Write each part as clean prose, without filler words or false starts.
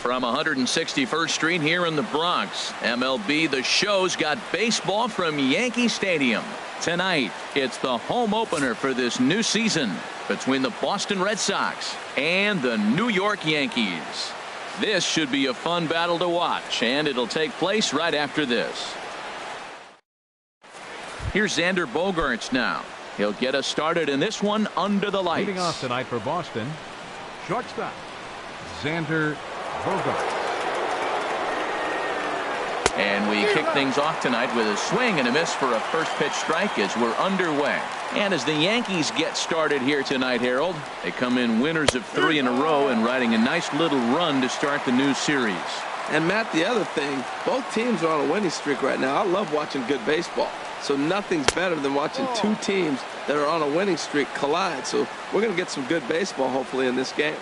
From 161st Street here in the Bronx, MLB The Show's got baseball from Yankee Stadium. Tonight, it's the home opener for this new season between the Boston Red Sox and the New York Yankees. This should be a fun battle to watch, and it'll take place right after this. Here's Xander Bogaerts now. He'll get us started in this one under the lights. Leading off tonight for Boston, shortstop Xander Bogaerts. And we kick things off tonight with a swing and a miss for a first pitch strike as we're underway. And as the Yankees get started here tonight, Harold, they come in winners of 3 in a row and riding a nice little run to start the new series. And Matt, the other thing, both teams are on a winning streak right now. I love watching good baseball. So nothing's better than watching two teams that are on a winning streak collide. So we're going to get some good baseball hopefully in this game.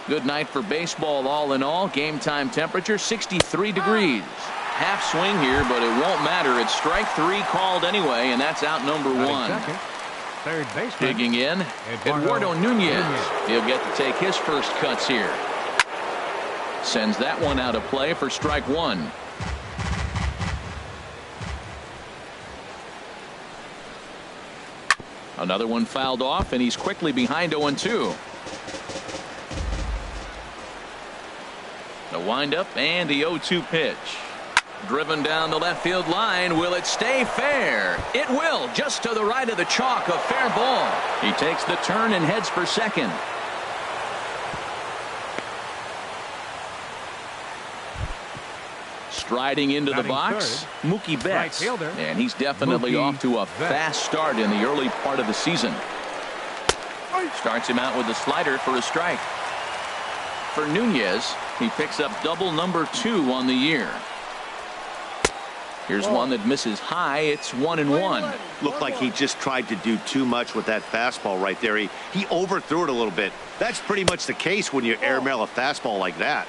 Good night for baseball all in all. Game time temperature 63 degrees. Half swing here, but it won't matter. It's strike 3 called anyway, and that's out number 1. Third baseman. Digging in, Eduardo Nunez. He'll get to take his first cuts here. Sends that one out of play for strike 1. Another one fouled off, and he's quickly behind 0-2. The windup and the 0-2 pitch. Driven down the left field line. Will it stay fair? It will. Just to the right of the chalk. A fair ball. He takes the turn and heads for second. Striding into the box, Mookie Betts. And he's definitely off to a fast start in the early part of the season. Starts him out with a slider for a strike. For Nunez, he picks up double number 2 on the year. Here's one that misses high. It's 1-1. Looked like he just tried to do too much with that fastball right there. He overthrew it a little bit. That's pretty much the case when you airmail a fastball like that.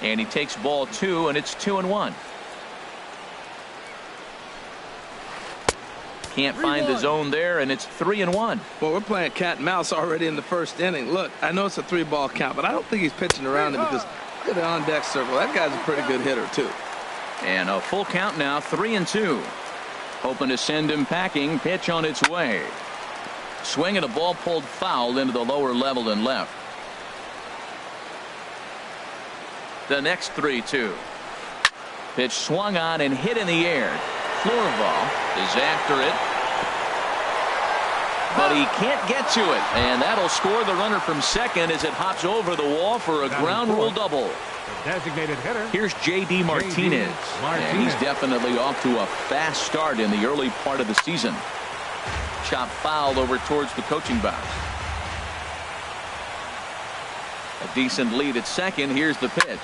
And he takes ball 2, and it's 2-1. Can't find the zone there, and it's 3-1. Well, we're playing cat and mouse already in the first inning. Look, I know it's a 3-ball count, but I don't think he's pitching around it because look at the on-deck circle. That guy's a pretty good hitter, too. And a full count now, 3-2. Hoping to send him packing. Pitch on its way. Swing and a ball pulled foul into the lower level and left. The next 3-2. Pitch swung on and hit in the air. Florval is after it. But he can't get to it. And that'll score the runner from second as it hops over the wall for a ground rule double. Designated hitter. Here's J.D. Martinez. And he's definitely off to a fast start in the early part of the season. Chop foul over towards the coaching box. A decent lead at second. Here's the pitch.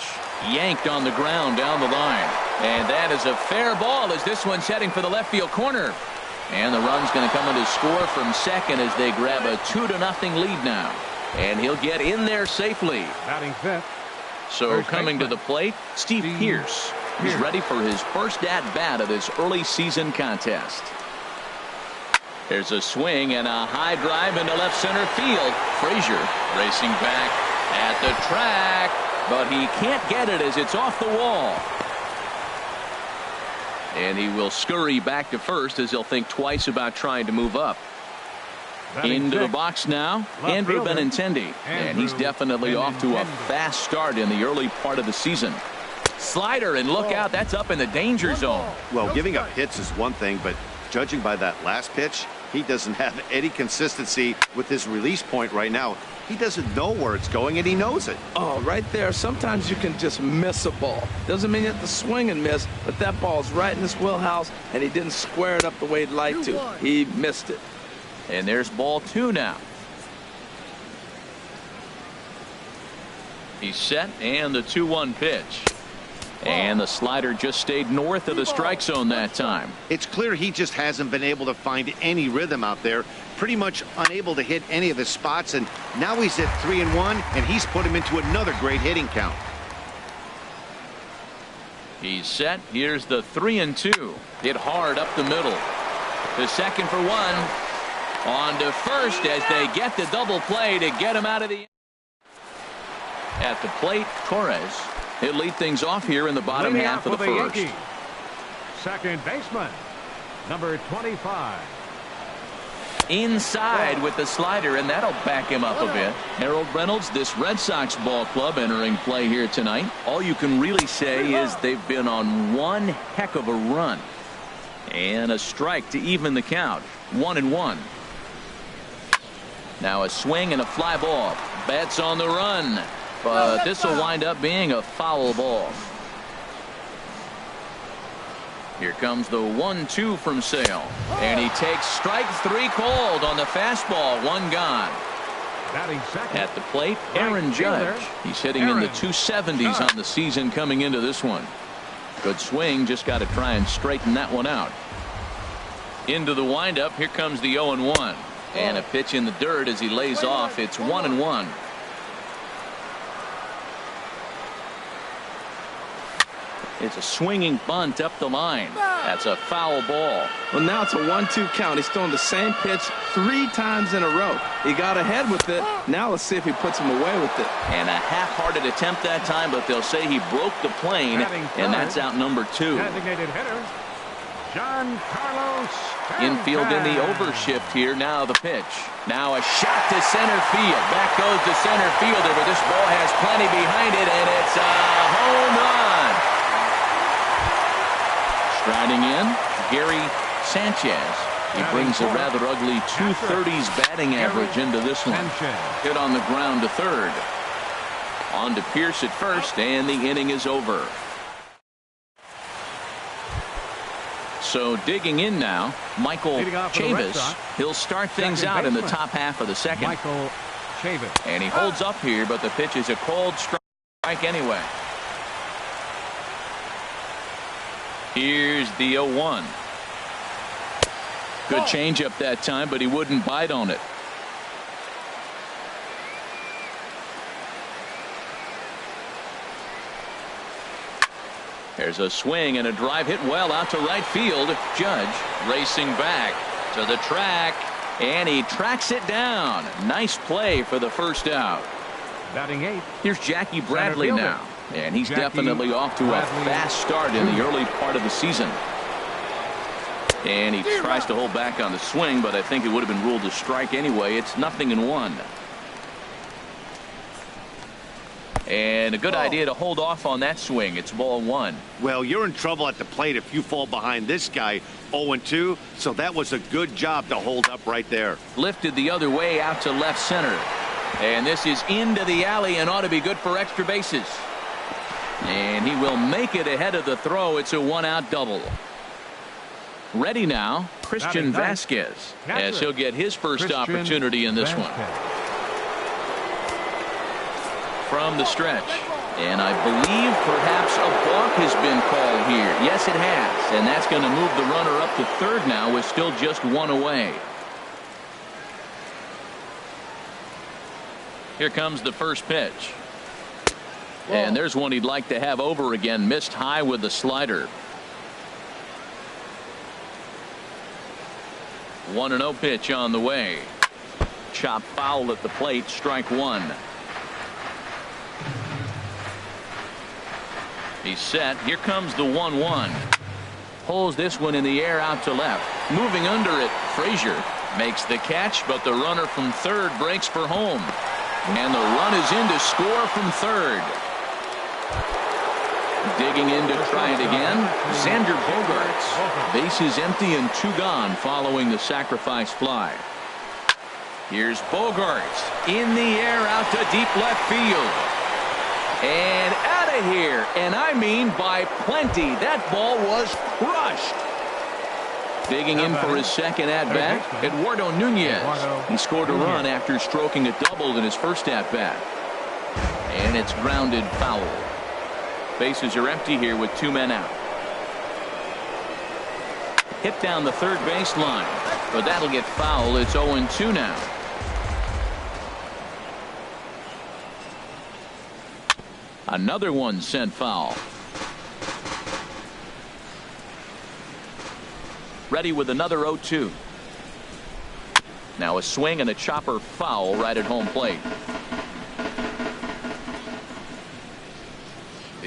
Yanked on the ground down the line. And that is a fair ball as this one's heading for the left field corner. And the run's going to come in to score from second as they grab a 2-0 lead now. And he'll get in there safely. Batting fifth. So coming to the plate, Steve Pearce. He's ready for his first at-bat of this early season contest. There's a swing and a high drive into left center field. Frazier racing back at the track, but he can't get it as it's off the wall. And he will scurry back to first as he'll think twice about trying to move up. Into the box now, Andrew Benintendi. And he's definitely off to a fast start in the early part of the season. Slider, and look out, that's up in the danger zone. Well, giving up hits is one thing, but judging by that last pitch, he doesn't have any consistency with his release point right now. He doesn't know where it's going, and he knows it. Oh, right there. Sometimes you can just miss a ball. Doesn't mean you have to swing and miss, but that ball's right in his wheelhouse, and he didn't square it up the way he'd like to. He missed it. And there's ball 2 now. He's set, and the 2-1 pitch. And the slider just stayed north of the strike zone that time. It's clear he just hasn't been able to find any rhythm out there. Pretty much unable to hit any of his spots, and now he's at 3-1, and he's put him into another great hitting count. He's set. Here's the 3-2. Hit hard up the middle. To second for 1. On to first as they get the double play to get him out of the. At the plate, Torres. He'll lead things off here in the bottom half of the first. Yankees, second baseman, number 25. Inside with the slider, and that'll back him up a bit. Harold Reynolds, this Red Sox ball club entering play here tonight. All you can really say is they've been on one heck of a run. And a strike to even the count. 1-1. Now a swing and a fly ball. Betts on the run. But this will wind up being a foul ball. Here comes the 1-2 from Sale. And he takes strike 3 called on the fastball. 1 gone. At the plate, Aaron Judge. He's hitting in the 270s on the season coming into this one. Good swing. Just got to try and straighten that one out. Into the windup. Here comes the 0-1. And a pitch in the dirt as he lays off. It's 1-1. It's a swinging bunt up the line. That's a foul ball. Well, now it's a 1-2 count. He's throwing the same pitch 3 times in a row. He got ahead with it. Now let's see if he puts him away with it. And a half-hearted attempt that time, but they'll say he broke the plane, and that's out number 2. Designated hitter, John Carlos. Infield in the overshift here. Now the pitch. Now a shot to center field. Back goes the center fielder, but this ball has plenty behind it, and it's a home run. Striding in, Gary Sanchez. He brings a rather ugly 230s batting average into this one. Hit on the ground to third. On to Pierce at first, and the inning is over. So digging in now, Michael Chavis. He'll start things out in the top half of the second. Michael Chavis. And he holds up here, but the pitch is a cold strike anyway. Here's the 0-1. Good changeup that time, but he wouldn't bite on it. There's a swing and a drive hit well out to right field. Judge racing back to the track, and he tracks it down. Nice play for the first out. Batting 8. Here's Jackie Bradley now. And he's definitely off to a fast start in the early part of the season. And he tries to hold back on the swing, but I think it would have been ruled a strike anyway. It's 0-1. And a good idea to hold off on that swing. It's ball 1. Well, you're in trouble at the plate if you fall behind this guy. 0-2, so that was a good job to hold up right there. Lifted the other way out to left center. And this is into the alley and ought to be good for extra bases. And he will make it ahead of the throw. It's a 1-out double. Ready now, Christian Vasquez, as he'll get his first opportunity in this one. From the stretch. And I believe perhaps a balk has been called here. Yes, it has. And that's going to move the runner up to third now with still just 1 away. Here comes the first pitch. And there's one he'd like to have over again. Missed high with the slider. 1-0 pitch on the way. Chop foul at the plate. Strike 1. He's set. Here comes the 1-1. Pulls this one in the air out to left. Moving under it, Frazier makes the catch, but the runner from third breaks for home. And the run is in to score from third. Digging in to try it again, Xander Bogaerts. Base is empty and 2 gone following the sacrifice fly. Here's Bogaerts in the air out to deep left field. And out of here, and I mean by plenty. That ball was crushed. Digging in for his second at-bat, Eduardo Nunez. He scored a run after stroking a double in his first at-bat. And it's grounded foul. Bases are empty here with 2 men out. Hit down the third baseline, but that'll get foul. It's 0-2 now. Another one sent foul. Ready with another 0-2. Now a swing and a chopper foul right at home plate.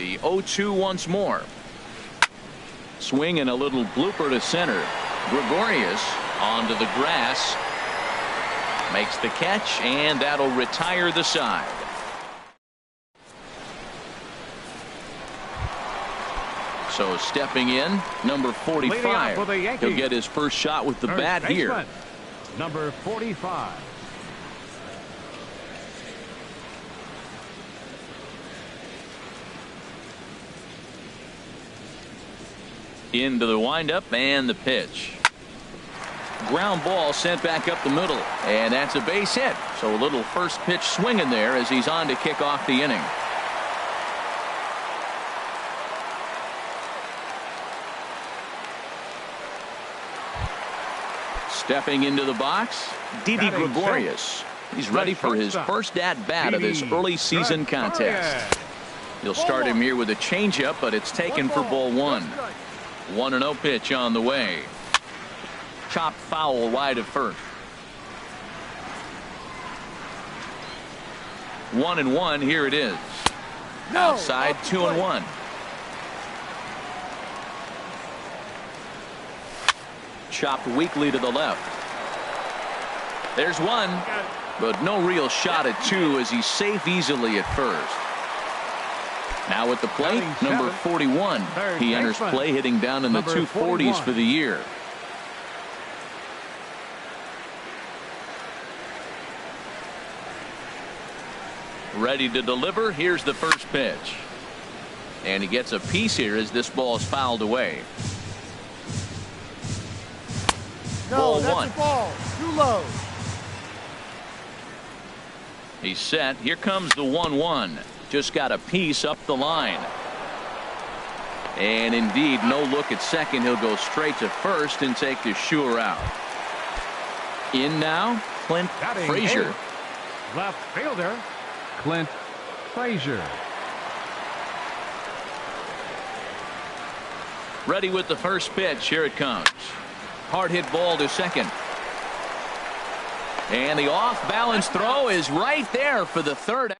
The 0-2 once more. Swing and a little blooper to center. Gregorius onto the grass. Makes the catch, and that'll retire the side. So stepping in, number 45. He'll get his first shot with the bat here. Number 45. Into the windup and the pitch. Ground ball sent back up the middle, and that's a base hit. So a little first pitch swinging there as he's on to kick off the inning. Stepping into the box, Didi Gregorius. He's ready for his first at-bat of this early season contest. You'll start him here with a changeup, but it's taken for ball one. 1-0 pitch on the way. Chopped foul wide of first. 1-1. Here it is. Outside 2-1. Chopped weakly to the left. There's one, but no real shot at two as he's safe easily at first. Now at the plate, number 41. He enters play hitting down in the 240s for the year. Ready to deliver. Here's the first pitch. And he gets a piece here as this ball is fouled away. Ball one. Ball. Too low. He's set. Here comes the 1-1. Just got a piece up the line. And indeed, no look at second. He'll go straight to first and take the sure out. In now, Clint Frazier. Left fielder, Clint Frazier. Ready with the first pitch. Here it comes. Hard hit ball to second. And the off balance throw is right there for the third.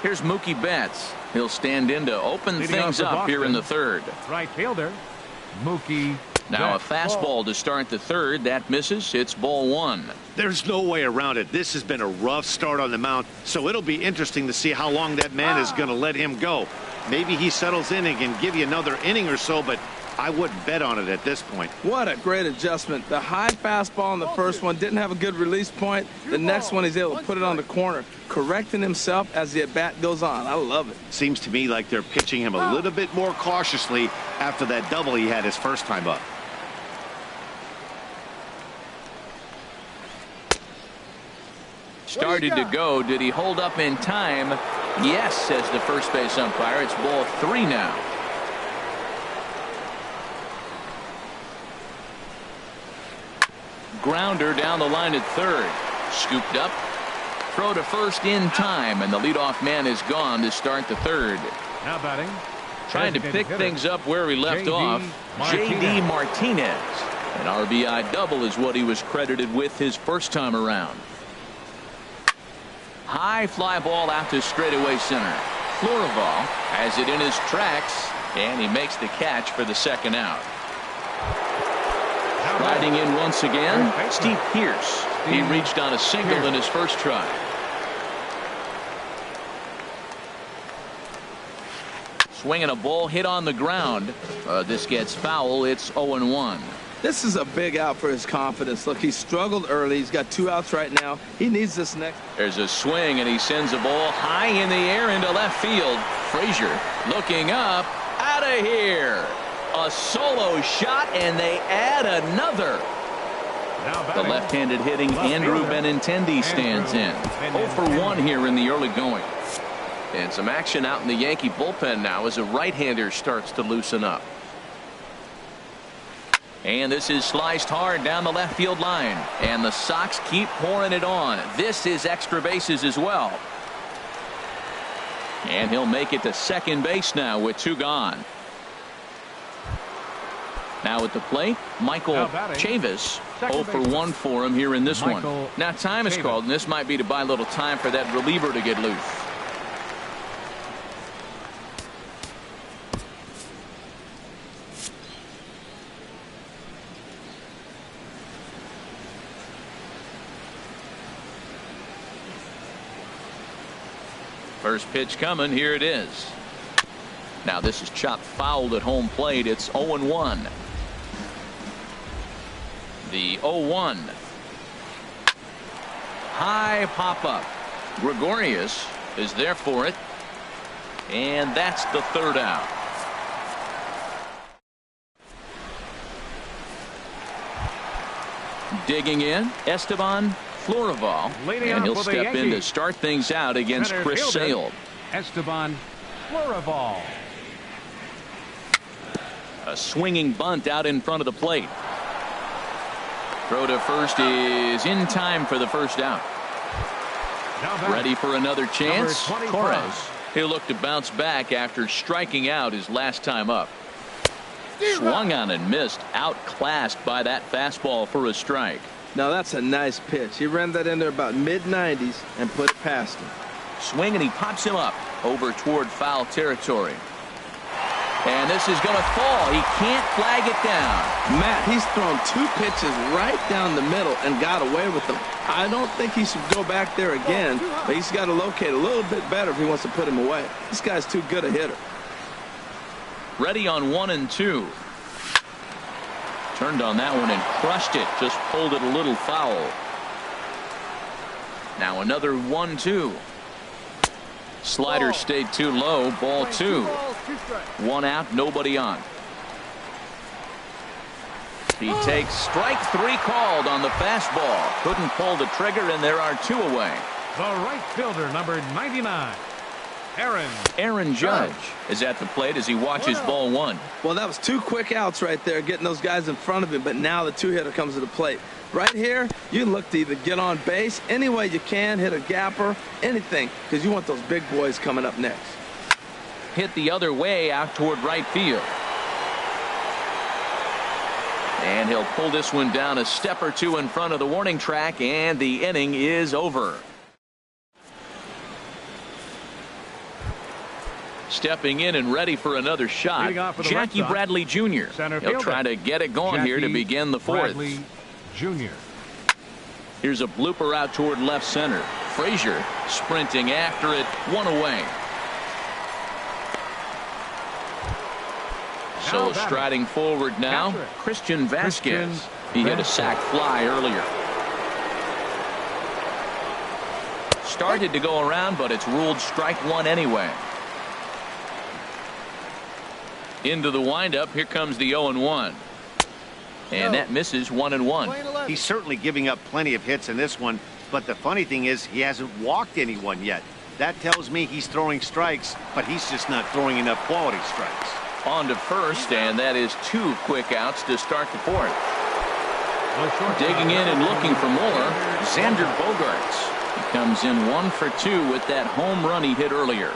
Here's Mookie Betts. He'll stand in to open things up here in the third. Right fielder, Mookie. Now a fastball to start the third. That misses. It's ball one. There's no way around it. This has been a rough start on the mound, so it'll be interesting to see how long that man is going to let him go. Maybe he settles in and can give you another inning or so, but I wouldn't bet on it at this point. What a great adjustment. The high fastball in the first one didn't have a good release point. The next one he's able to put it on the corner, correcting himself as the at-bat goes on. I love it. Seems to me like they're pitching him a little bit more cautiously after that double he had his first time up. Started to go. Did he hold up in time? Yes, says the first base umpire. It's ball three now. Grounder down the line at third. Scooped up. Throw to first in time, and the leadoff man is gone to start the third. Now batting. Trying to pick things up where he left off. J.D. Martinez. An RBI double is what he was credited with his first time around. High fly ball out to straightaway center. Florival has it in his tracks, and he makes the catch for the second out. Riding in once again, Steve Pearce. He reached on a single in his first try. Swinging a ball hit on the ground. This gets foul. It's 0-1. This is a big out for his confidence. Look, he struggled early. He's got two outs right now. He needs this next. There's a swing, and he sends a ball high in the air into left field. Frazier looking up. Out of here. A solo shot, and they add another. The left-handed hitting Andrew Benintendi stands in. 0 for 1 here in the early going. And some action out in the Yankee bullpen now as a right-hander starts to loosen up. And this is sliced hard down the left field line. And the Sox keep pouring it on. This is extra bases as well. And he'll make it to second base now with two gone. Now at the plate, Michael Chavis. 0 for 1 for him here in this one. Now time is called, and this might be to buy a little time for that reliever to get loose. First pitch coming. Here it is. Now this is chopped fouled at home plate. It's 0-1. The 0-1. High pop up. Gregorius is there for it. And that's the third out. Digging in, Esteban Florival, and he'll step in to start things out against Chris Sale. Esteban Florival. A swinging bunt out in front of the plate. Throw to first is in time for the first out. Ready for another chance. Torres. He'll look to bounce back after striking out his last time up. Swung on and missed. Outclassed by that fastball for a strike. Now that's a nice pitch. He ran that in there about mid-90s and put it past him. Swing, and he pops him up over toward foul territory. And this is going to fall. He can't flag it down. Matt, he's thrown 2 pitches right down the middle and got away with them. I don't think he should go back there again, but he's got to locate a little bit better if he wants to put him away. This guy's too good a hitter. Ready on 1 and 2. Turned on that one and crushed it. Just pulled it a little foul. Now another 1-2. Slider stayed too low. Ball 2. 1 out, nobody on. He takes strike 3 called on the fastball. Couldn't pull the trigger, and there are 2 away. The right fielder, number 99. Aaron Judge is at the plate as he watches ball 1. Well, that was 2 quick outs right there, getting those guys in front of him, but now the 2-hitter comes to the plate. Right here, you look to either get on base any way you can, hit a gapper, anything, because you want those big boys coming up next. Hit the other way out toward right field. And he'll pull this one down a step or 2 in front of the warning track, and the inning is over. Stepping in and ready for another shot, Jackie Bradley Jr. He'll try to get it going here to begin the 4th. Bradley Jr. Here's a blooper out toward left center. Frazier sprinting after it, 1 away. So striding forward now, Christian Vasquez. He hit a sac fly earlier. Started to go around, but it's ruled strike 1 anyway. Into the windup. Here comes the 0-1. And that misses 1-1. He's certainly giving up plenty of hits in this one, but the funny thing is he hasn't walked anyone yet. That tells me he's throwing strikes, but he's just not throwing enough quality strikes. On to first, and that is 2 quick outs to start the 4th. Digging in and looking for more, Xander Bogaerts. He comes in 1 for 2 with that home run he hit earlier.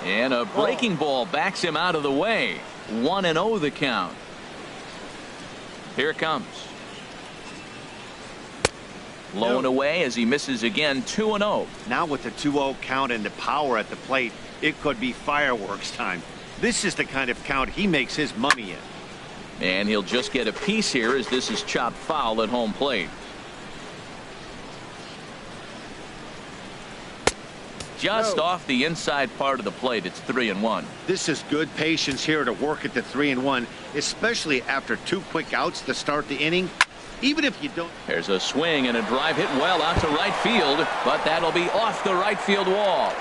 And a breaking ball backs him out of the way. 1-0 the count. Here it comes. Low and away as he misses again. 2-0. Now with the 2-0 count and the power at the plate, it could be fireworks time. This is the kind of count he makes his money in. And he'll just get a piece here as this is chopped foul at home plate. Just off the inside part of the plate. It's 3-1. This is good patience here to work at the 3-1, especially after 2 quick outs to start the inning. Even if you don't. There's a swing and a drive hit well out to right field, but that'll be off the right field wall.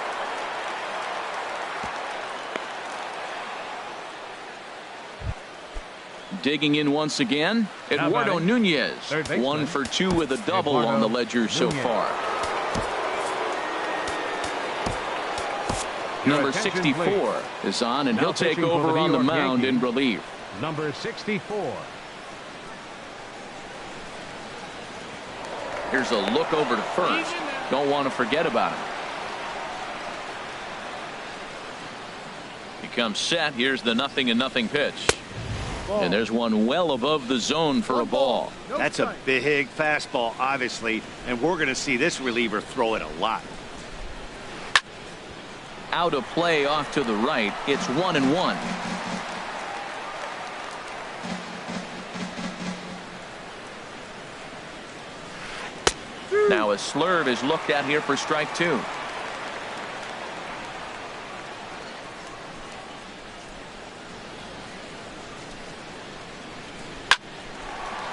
Digging in once again, Eduardo Nunez. 1 for 2 with a double on the ledger so far. Number 64 is on, and he'll take over on the mound in relief. Number 64. Here's a look over to first. Don't want to forget about him. He comes set. Here's the 0-0 pitch. And there's one well above the zone for a ball. That's a big fastball, obviously, and we're going to see this reliever throw it a lot. Out of play off to the right. It's 1-1. Now a slurve is looked at here for strike 2.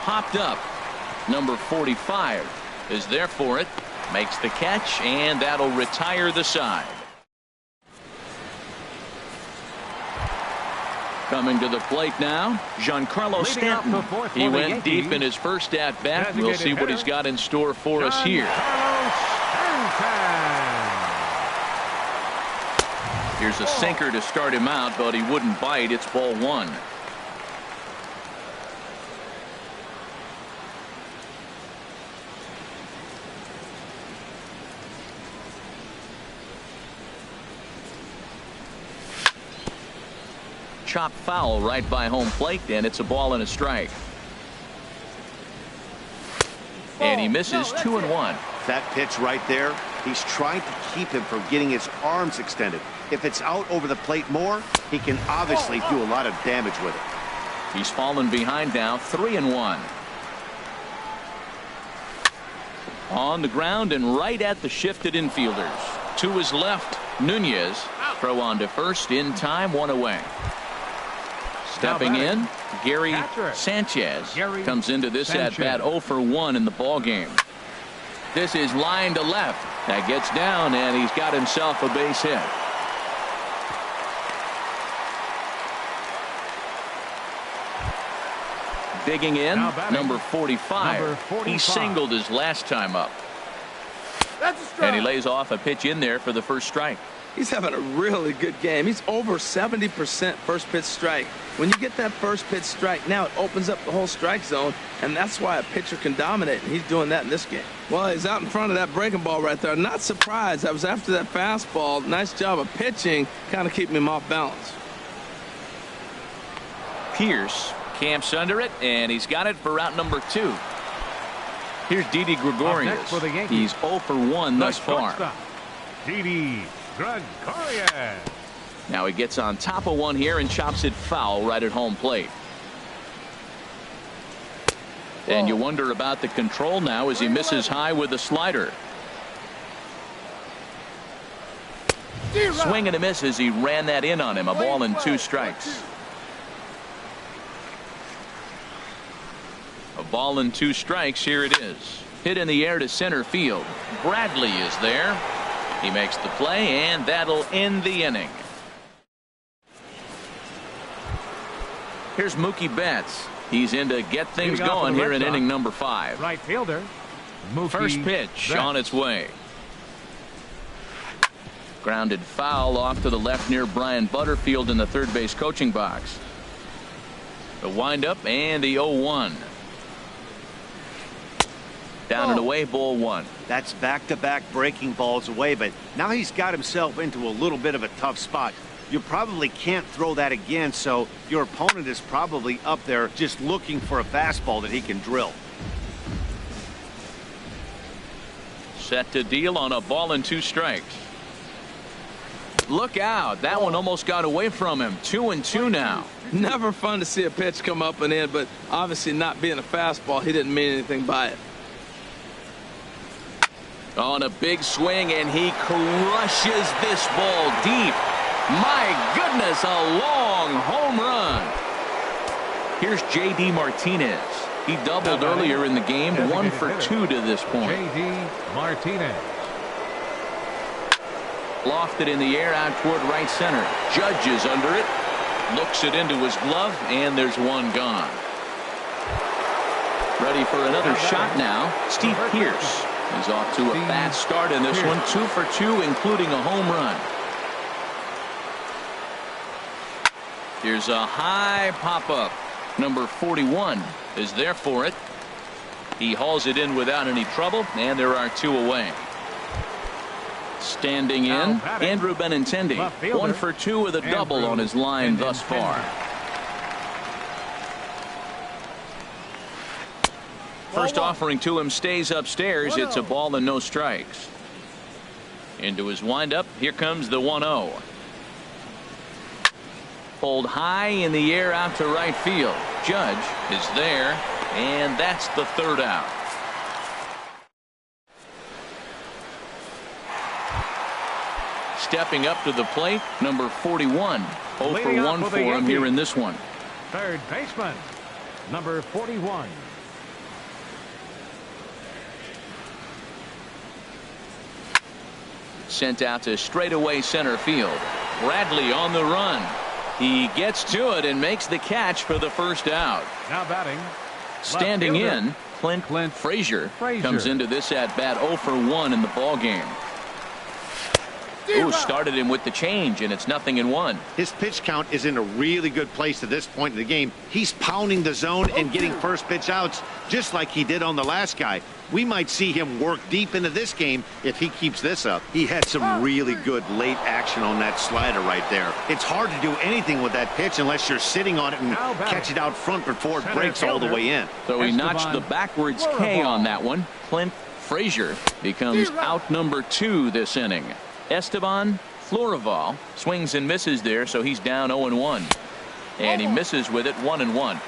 Popped up. Number 45 is there for it. Makes the catch, and that'll retire the side. Coming to the plate now, Giancarlo Stanton. He went deep in his first at bat. We'll see what he's got in store for us here. Here's a sinker to start him out, but he wouldn't bite. It's ball 1. Chop foul right by home plate, and it's a ball and a strike. And he misses 2-1. That pitch right there, he's trying to keep him from getting his arms extended. If it's out over the plate more, he can obviously do a lot of damage with it. He's fallen behind now, 3-1. On the ground and right at the shifted infielders. To his left, Nunez. Throw on to first in time, 1 away. Stepping in, Gary Sanchez comes into this at bat 0 for 1 in the ball game. This is line to left. That gets down, and he's got himself a base hit. Digging in, number 45. He singled his last time up. And he lays off a pitch in there for the first strike. He's having a really good game. He's over 70% first pitch strike. When you get that first pitch strike, now it opens up the whole strike zone, and that's why a pitcher can dominate, and he's doing that in this game. Well, he's out in front of that breaking ball right there. Not surprised. I was after that fastball. Nice job of pitching, kind of keeping him off balance. Pierce camps under it, and he's got it for route number 2. Here's Didi Gregorius. He's 0 for 1 thus far. Didi Gregorius. Now he gets on top of one here and chops it foul right at home plate. And you wonder about the control now as he misses high with the slider. Swing and a miss as he ran that in on him. A ball and 2 strikes. A ball and 2 strikes. Here it is. Hit in the air to center field. Bradley is there. He makes the play, and that'll end the inning. Here's Mookie Betts. He's in to get things going here in inning number 5. Right fielder. Mookie First pitch Betts. on its way. Grounded foul off to the left near Brian Butterfield in the third base coaching box. The windup and the 0-1. Down and away, ball 1. That's back-to-back breaking balls away, but now he's got himself into a little bit of a tough spot. You probably can't throw that again, so your opponent is probably up there just looking for a fastball that he can drill. Set to deal on a ball and 2 strikes. Look out. That one almost got away from him. 2-2 now. Never fun to see a pitch come up and in, but obviously not being a fastball, he didn't mean anything by it. On a big swing, and he crushes this ball deep. My goodness, a long home run. Here's J.D. Martinez. He doubled earlier in the game, 1 for 2 to this point. J.D. Martinez. Lofted in the air out toward right center. Judge is under it. Looks it into his glove, and there's one gone. Ready for another shot now. Steve Pierce. He's off to a bad start in this one. 2 for 2, including a home run. Here's a high pop-up. Number 41 is there for it. He hauls it in without any trouble, and there are 2 away. Standing in, Andrew Benintendi. 1 for 2 with a double on his line thus far. First offering to him stays upstairs. It's a ball and no strikes. Into his windup. Here comes the 1-0. Pulled high in the air out to right field. Judge is there, and that's the third out. Stepping up to the plate, number 41. 0 for 1 for him here in this one. Third baseman, number 41. Sent out to straightaway center field. Bradley on the run. He gets to it and makes the catch for the first out. Now batting. Standing in, Clint Frazier comes into this at bat 0 for 1 in the ball game. Ooh, started him with the change, and it's 0-1. His pitch count is in a really good place at this point in the game. He's pounding the zone and getting first pitch outs just like he did on the last guy. We might see him work deep into this game if he keeps this up. He had some really good late action on that slider right there. It's hard to do anything with that pitch unless you're sitting on it and catch it out front before it breaks all the way in. So he notched the backwards K on that one. Clint Frazier becomes out number 2 this inning. Esteban Florival swings and misses there, so he's down 0-1. And he misses with it 1-1.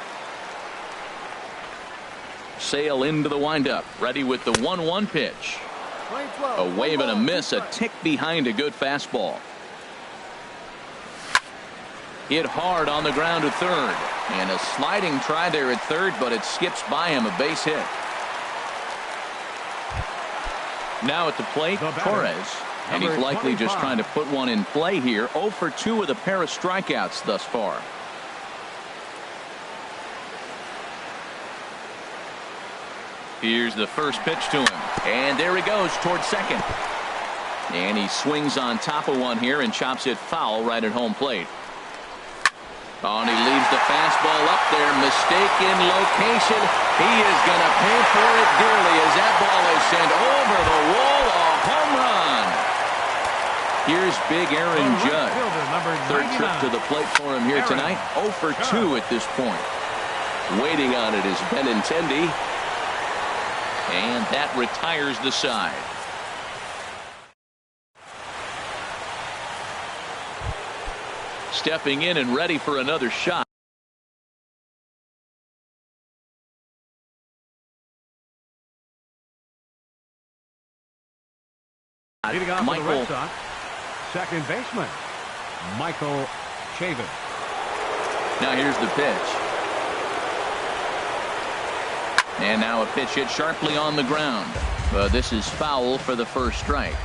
Sale into the windup, ready with the 1-1 pitch. A wave and a miss, a tick behind a good fastball. Hit hard on the ground to third. And a sliding try there at third, but it skips by him, a base hit. Now at the plate, Torres. And he's likely just trying to put one in play here. 0 for 2 with a pair of strikeouts thus far. Here's the first pitch to him. And there he goes towards second. And he swings on top of one here and chops it foul right at home plate. Oh, and he leaves the fastball up there. Mistaken location. He is going to pay for it dearly as that ball is sent over the wall. A home run. Here's big Aaron Judge. Third trip to the plate for him here tonight. 0 for 2 at this point. Waiting on it is Benintendi. And that retires the side. Stepping in and ready for another shot. Michael. Second baseman, Michael Chavin. Now here's the pitch. And now a pitch hit sharply on the ground. This is foul for the first strike.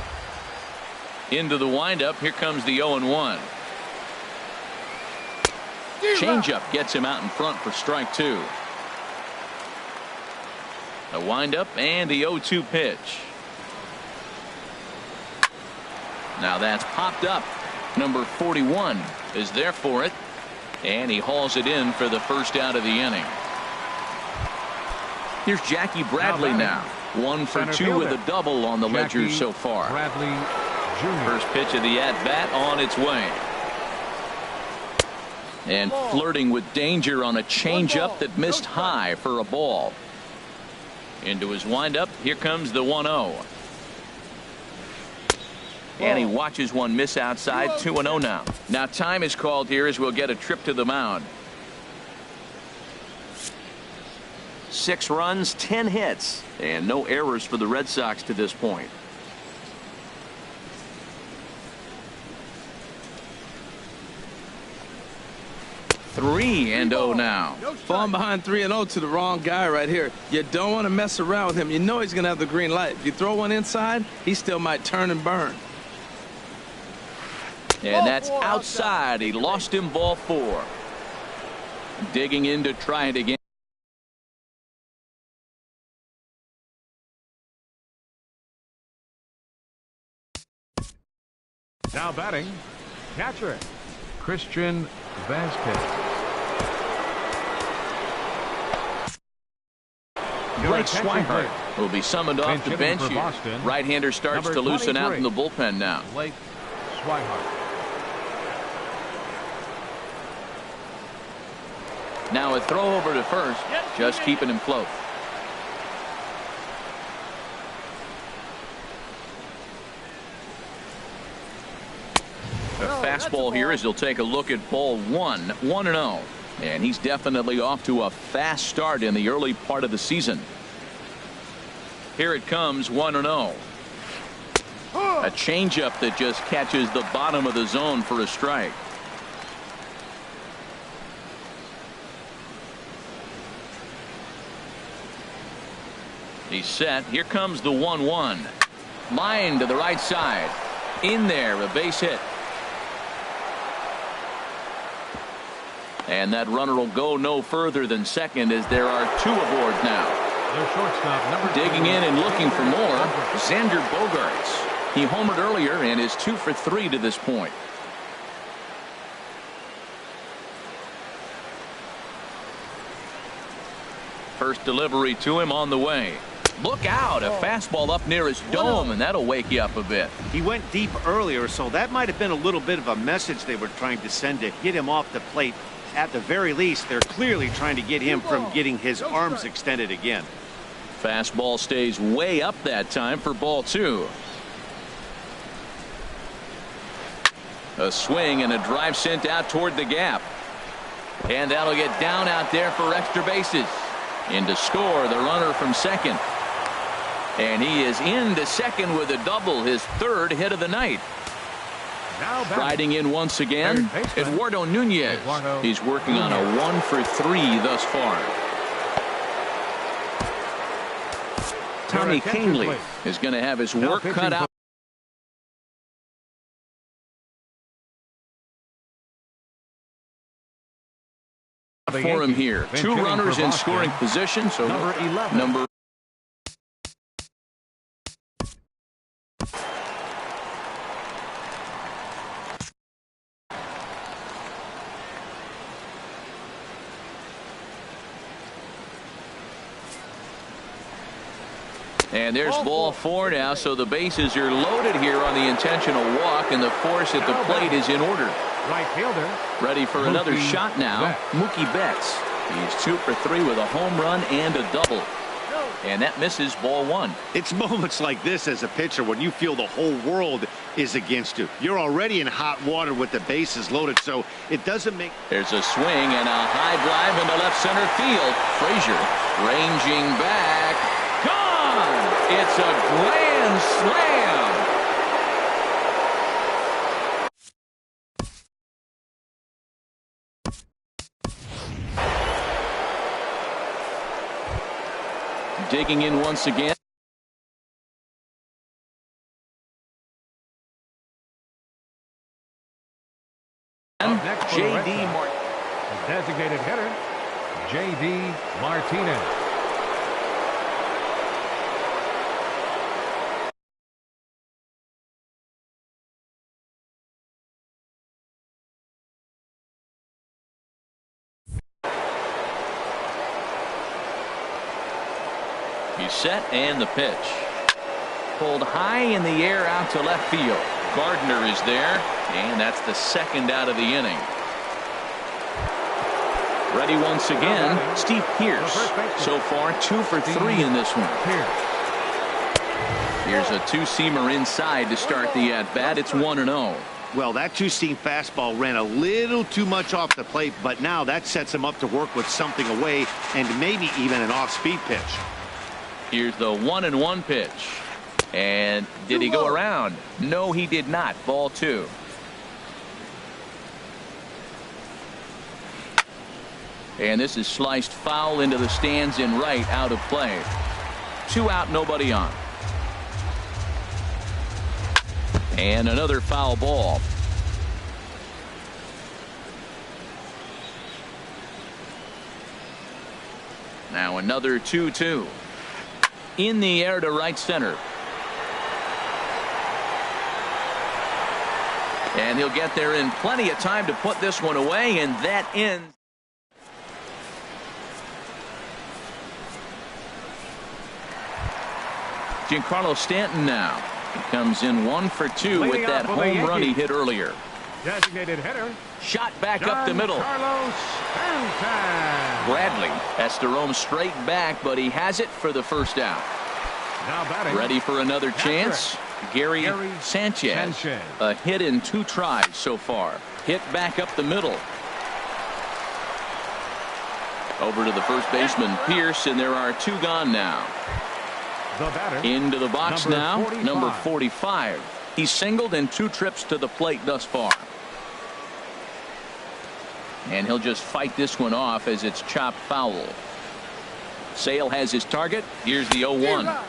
Into the windup. Here comes the 0-1. Changeup gets him out in front for strike 2. A windup and the 0-2 pitch. Now that's popped up. Number 41 is there for it. And he hauls it in for the first out of the inning. Here's Jackie Bradley now. 1 for 2 with a double on the ledger so far. Bradley Jr. First pitch of the at-bat on its way. And flirting with danger on a changeup that missed high for a ball. Into his windup. Here comes the 1-0. And he watches one miss outside. 2-0 now. Now time is called here as we'll get a trip to the mound. 6 runs, 10 hits, and no errors for the Red Sox to this point. Three and 0 now. Falling behind 3-0 to the wrong guy right here. You don't want to mess around with him. You know he's going to have the green light. If you throw one inside, he still might turn and burn. And that's outside. He lost him ball 4. Digging in to try it again. Now batting, catcher, Christian Vasquez. Blake Swihart will be summoned off the bench here. Right-hander starts to loosen out in the bullpen now. Blake Swihart. Now a throw over to first, just keeping him close. fastball here as he'll take a look at ball 1, 1-0. And he's definitely off to a fast start in the early part of the season. Here it comes, 1-0. A changeup that just catches the bottom of the zone for a strike. He's set. Here comes the 1-1. Line to the right side. In there, a base hit. And that runner will go no further than second as there are 2 aboard now. Their shortstop, number Digging in and looking for more, Xander Bogaerts. He homered earlier and is 2 for 3 to this point. First delivery to him on the way. Look out, a fastball up near his dome, and that'll wake you up a bit. He went deep earlier, so that might have been a little bit of a message they were trying to send to get him off the plate. At the very least, they're clearly trying to get him from getting his arms extended again. Fastball stays way up that time for ball 2. A swing and a drive sent out toward the gap. And that'll get down out there for extra bases. In to score, the runner from second. And he is into second with a double, his 3rd hit of the night. Riding in once again, Eduardo Nunez. He's working on a 1 for 3 thus far. Tommy Kahnle is going to have his work cut out for him here. 2 runners in scoring position, so number 11. And there's ball 4 now, so the bases are loaded here on the intentional walk, and the force at the plate is in order. Right fielder. Ready for another shot now. Mookie Betts. He's 2 for 3 with a home run and a double. And that misses ball 1. It's moments like this as a pitcher when you feel the whole world is against you. You're already in hot water with the bases loaded, so it doesn't make... There's a swing and a high drive into left center field. Frazier ranging back. Gone! It's a grand slam. Digging in once again. J.D. Martinez. Designated hitter, J.D. Martinez. He's set and the pitch. Pulled high in the air out to left field. Gardner is there, and that's the 2nd out of the inning. Ready once again, Steve Pearce. So far 2 for 3 in this one. Here's a 2-seamer inside to start the at-bat. It's 1-0. Well, that 2-seam fastball ran a little too much off the plate, but now that sets him up to work with something away and maybe even an off-speed pitch. Here's the 1-1 pitch. And did he go around? No, he did not. Ball 2. And this is sliced foul into the stands in right, out of play. 2 out, nobody on. And another foul ball. Now another 2-2. In the air to right center. And he'll get there in plenty of time to put this one away, and that ends. Giancarlo Stanton now. He comes in 1 for 2 with that home run he hit earlier. Designated hitter. Shot back up the middle. Bradley has to roam straight back, but he has it for the 1st out. Now batting. Ready for another chance. Gary Sanchez. A hit in 2 tries so far. Hit back up the middle. Over to the first baseman, Pierce, and there are 2 gone now. Into the box now, number 45. He's singled in 2 trips to the plate thus far. And he'll just fight this one off as it's chopped foul. Sale has his target. Here's the 0-1.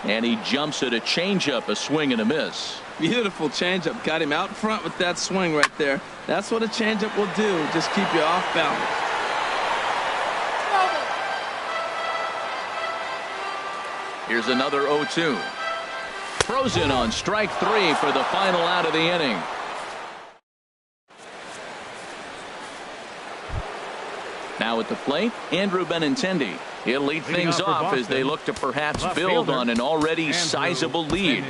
And he jumps at a changeup, a swing and a miss. Beautiful changeup. Got him out front with that swing right there. That's what a changeup will do. Just keep you off balance. Here's another 0-2. Frozen on strike 3 for the final out of the inning. Now at the plate, Andrew Benintendi. He'll lead things off as they look to perhaps build on an already sizable lead.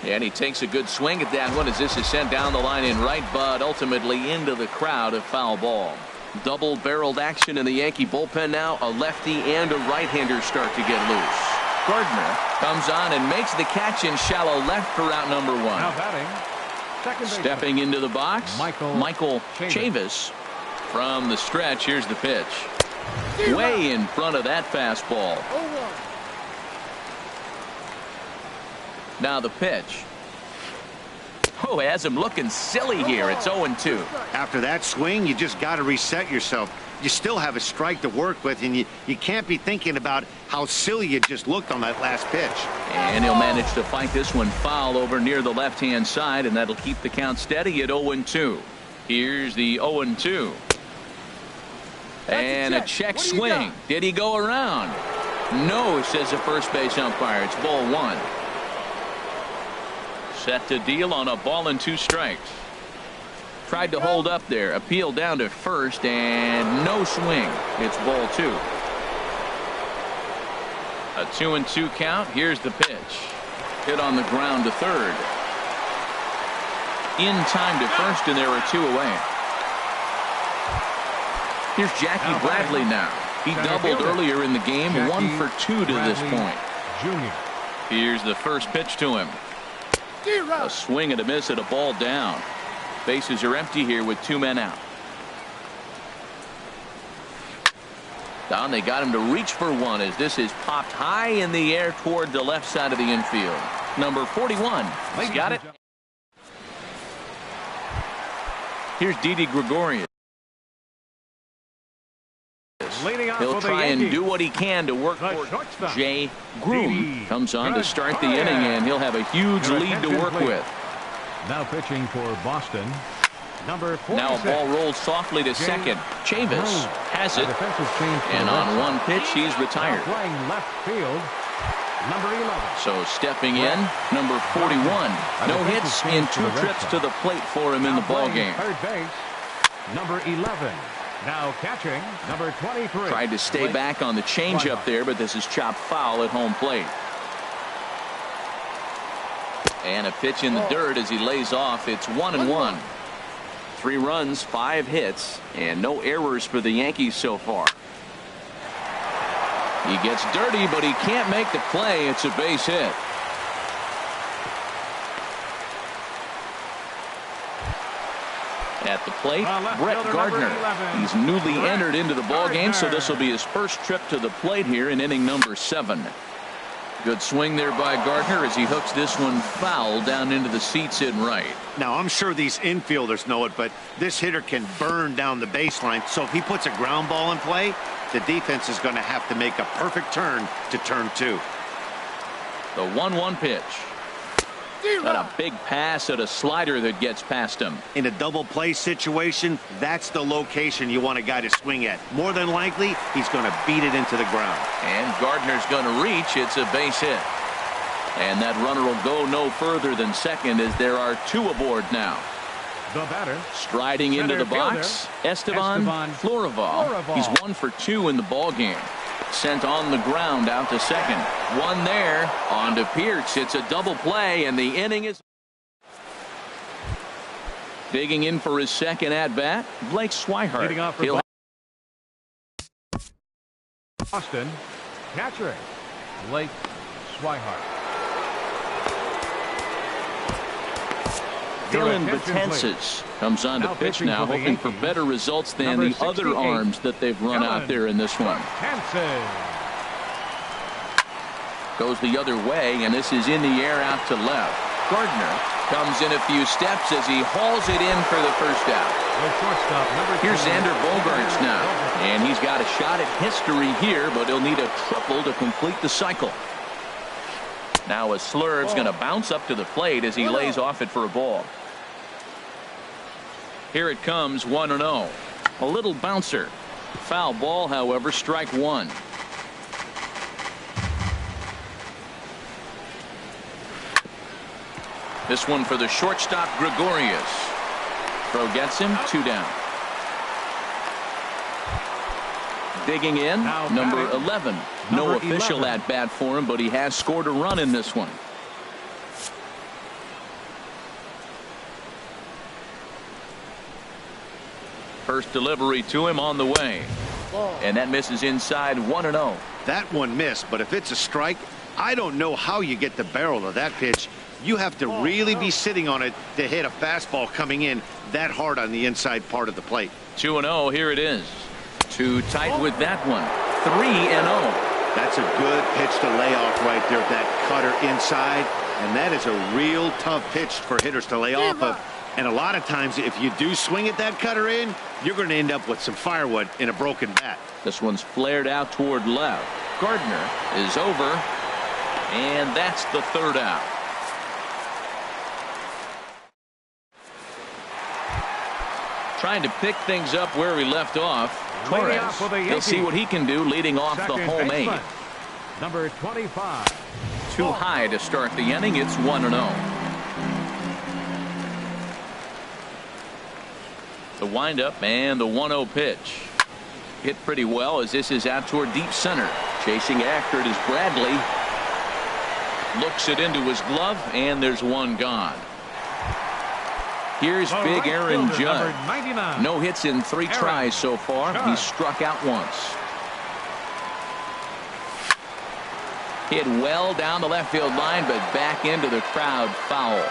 And he takes a good swing at that one as this is sent down the line in right, but ultimately into the crowd, a foul ball. Double-barreled action in the Yankee bullpen now. A lefty and a right-hander start to get loose. Gardner comes on and makes the catch in shallow left for out number 1. Now batting, stepping into the box, Michael Chavis from the stretch. Here's the pitch. Way in front of that fastball. Now the pitch. Oh, has him looking silly here. It's 0-2. After that swing, you just got to reset yourself. You still have a strike to work with, and you can't be thinking about how silly you just looked on that last pitch. And he'll manage to fight this one foul over near the left-hand side, and that'll keep the count steady at 0-2. Here's the 0-2. And a check swing. Did he go around? No, says the first base umpire. It's ball 1. Set to deal on a ball and 2 strikes. Tried to hold up there. Appeal down to first and no swing. It's ball 2. A 2-2 count. Here's the pitch. Hit on the ground to third. In time to first, and there are 2 away. Here's Jackie Bradley now. He doubled earlier in the game. 1 for 2 to this point. Here's the first pitch to him. A swing and a miss at a ball down. Bases are empty here with 2 men out. Down, they got him to reach for 1 as this is popped high in the air toward the left side of the infield. Number 41. He's got it. Here's Didi Gregorius. He'll try and do what he can to work for Jay Groom. Comes on to start the inning, and he'll have a huge lead to work with. Now pitching for Boston, number 46. Now a ball rolled softly to second. Chavis has it, and on 1 pitch, he's retired. Playing left field, number 11. So stepping in, number 41. No hits in 2 trips to the plate for him in the ball game. Third base, number 11. Now catching, number 23. Tried to stay back on the changeup there, but this is chopped foul at home plate. And a pitch in the dirt as he lays off. It's 1-1. 3 runs, 5 hits, and no errors for the Yankees so far. He gets dirty, but he can't make the play. It's a base hit. At the plate, Brett Gardner. He's newly entered into the ball game, so this will be his first trip to the plate here in inning number 7. Good swing there by Gardner as he hooks this one foul down into the seats in right. Now, I'm sure these infielders know it, but this hitter can burn down the baseline. So if he puts a ground ball in play, the defense is going to have to make a perfect turn to turn 2. The 1-1 pitch. Got a big pass at a slider that gets past him. In a double play situation, that's the location you want a guy to swing at. More than likely, he's going to beat it into the ground. And Gardner's going to reach. It's a base hit. And that runner will go no further than second as there are 2 aboard now. The batter, striding into the box, Esteban Florival. He's 1 for 2 in the ball game. Sent on the ground out to second. 1 there. On to Pierce. It's a double play, and the inning is. Digging in for his second at-bat, Blake Swihart. Leading off for Boston, catcher Blake Swihart. Dylan Betances comes on to pitch now, hoping for better results than the other arms that they've run out there in this one. Goes the other way, and this is in the air out to left. Gardner comes in a few steps as he hauls it in for the first out. Here's Xander Bogaerts now, and he's got a shot at history here, but he'll need a triple to complete the cycle. Now a Slurve's going to bounce up to the plate as he lays off it for a ball. Here it comes, 1-0. A little bouncer. Foul ball, however, strike one. This one for the shortstop, Gregorius. Throw gets him, 2 down. Digging in, number 11. No official at bat for him, but he has scored a run in this one. First delivery to him on the way. And that misses inside, 1-0. That one missed, but if it's a strike, I don't know how you get the barrel of that pitch. You have to really be sitting on it to hit a fastball coming in that hard on the inside part of the plate. 2-0, here it is. Too tight with that one. 3-0. That's a good pitch to lay off right there, that cutter inside. And that is a real tough pitch for hitters to lay off of. And a lot of times, if you do swing at that cutter in, you're going to end up with some firewood in a broken bat. This one's flared out toward left. Gardner is over. And that's the third out. Trying to pick things up where he left off. Torres, he'll see what he can do leading off the home 8. Number 25. Too high to start the inning. It's 1-0. The windup and the 1-0 pitch. Hit pretty well as this is out toward deep center. Chasing after it is Bradley. Looks it into his glove, and there's one gone. Here's big Aaron Judge. No hits in 3 tries so far. He's struck out once. Hit well down the left field line, but back into the crowd, foul.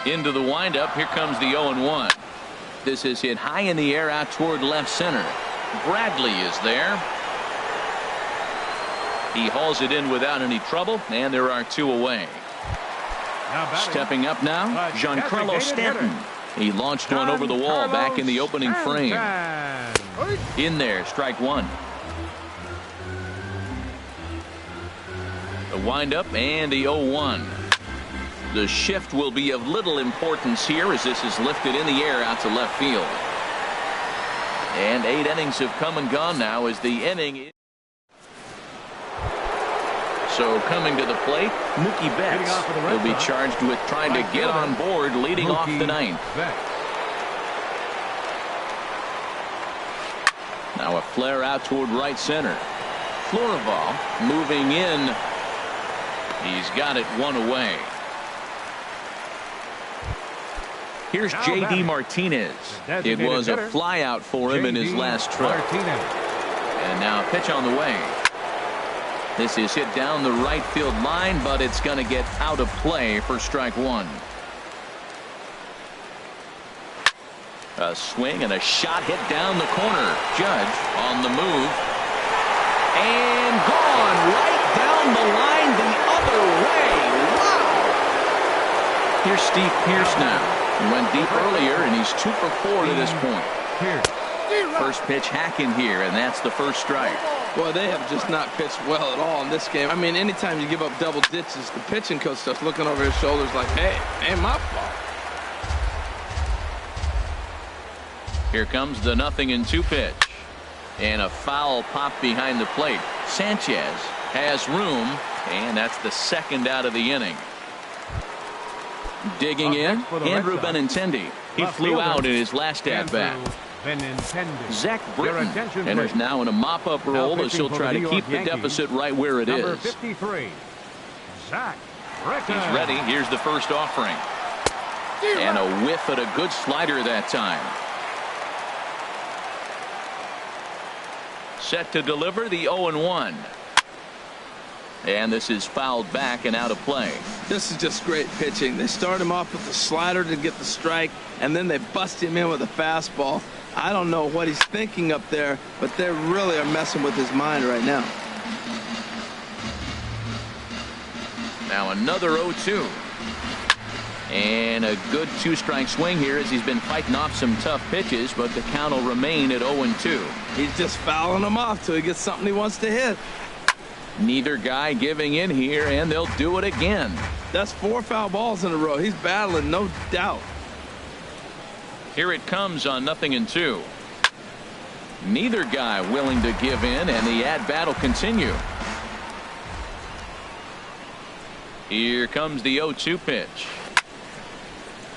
Into the windup. Here comes the 0-1. This is hit high in the air out toward left center. Bradley is there. He hauls it in without any trouble, and there are 2 away. Stepping up now, Giancarlo Stanton. He launched one over the wall back in the opening frame. In there, strike one. The windup and the 0-1. The shift will be of little importance here as this is lifted in the air out to left field. And 8 innings have come and gone now as the inning. So coming to the plate, Mookie Betts will be charged with trying to get on board leading off the 9th. Now a flare out toward right center. Florival moving in. He's got it 1 away. Here's J.D. Martinez. It was a fly out for him in his last trip. And now a pitch on the way. This is hit down the right field line, but it's going to get out of play for strike one. A swing and a shot hit down the corner. Judge on the move. And gone right down the line the other way. Wow! Here's Steve Pearce now. He went deep earlier, and he's 2 for 4 to this point. First pitch hacking here, and that's the first strike. Boy, they have just not pitched well at all in this game. I mean, anytime you give up double ditches, the pitching coach starts looking over his shoulders like, hey, ain't my fault. Here comes the 0-2 pitch. And a foul pop behind the plate. Sanchez has room, and that's the second out of the inning. Digging in, Andrew Benintendi. He flew out in his last at-bat. Zach Britton enters now in a mop-up role as he'll try to keep the deficit right where it is. 53, Zach Britton. He's ready. Here's the first offering. And a whiff at a good slider that time. Set to deliver the 0-1. And this is fouled back and out of play. This is just great pitching. They start him off with the slider to get the strike, and then they bust him in with a fastball. I don't know what he's thinking up there, but they really are messing with his mind right now. Now another 0-2. And a good two-strike swing here as he's been fighting off some tough pitches, but the count will remain at 0-2. He's just fouling them off till he gets something he wants to hit. Neither guy giving in here, and they'll do it again. That's 4 foul balls in a row. He's battling, no doubt. Here it comes on 0-2. Neither guy willing to give in, and the at-bat will continue. Here comes the 0-2 pitch.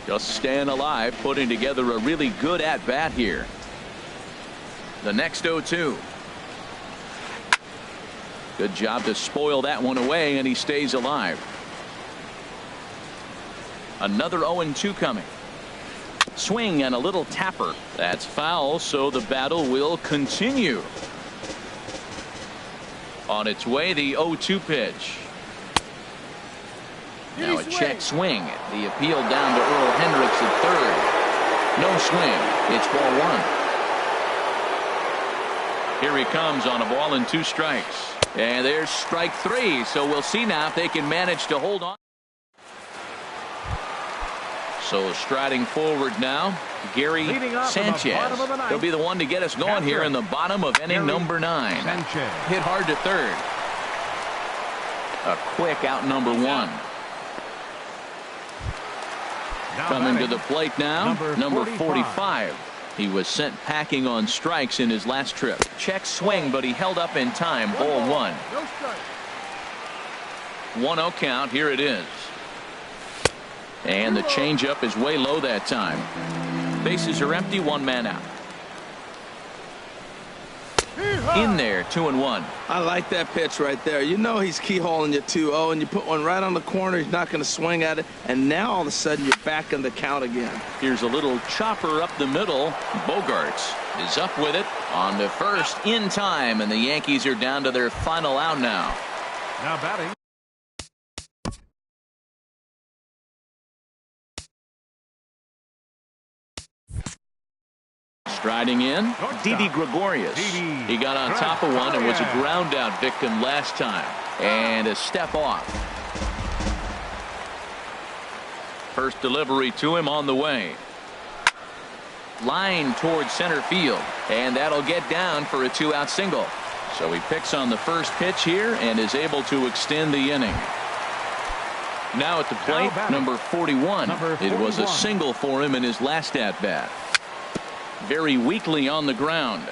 Just staying alive, putting together a really good at-bat here. The next 0-2. Good job to spoil that one away, and he stays alive. Another 0-2 coming. Swing and a little tapper. That's foul, so the battle will continue. On its way, the 0-2 pitch. Now a check swing. The appeal down to Earl Hendricks at third. No swing. It's ball 1. Here he comes on a ball and 2 strikes. And there's strike 3. So we'll see now if they can manage to hold on. So striding forward now, Gary Sanchez. He'll be the one to get us going here in the bottom of inning number 9. Sanchez. Hit hard to third. A quick out number 1. Coming to the plate now, number 45. He was sent packing on strikes in his last trip. Check swing, but he held up in time. Ball 1. 1-0 count. Here it is. And the changeup is way low that time. Bases are empty. 1 man out. In there, 2-1. I like that pitch right there. You know he's keyholing you 2-0, and you put one right on the corner. He's not going to swing at it, and now all of a sudden you're back in the count again. Here's a little chopper up the middle. Bogarts is up with it on the first in time, and the Yankees are down to their final out now. Now batting. Striding in, Didi Gregorius. He got on top of one and was a ground out victim last time. And a step off. First delivery to him on the way. Line towards center field. And that'll get down for a 2-out single. So he picks on the first pitch here and is able to extend the inning. Now at the plate, number 41. It was a single for him in his last at-bat. Very weakly on the ground.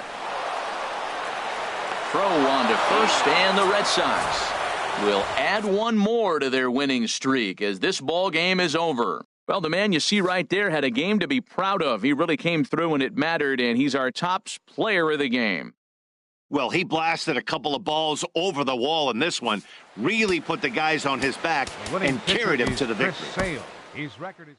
Throw on to first, and the Red Sox will add one more to their winning streak as this ball game is over. Well, the man you see right there had a game to be proud of. He really came through when it mattered, and he's our top player of the game. Well, he blasted a couple of balls over the wall in this one, really put the guys on his back and carried him to the victory. His record is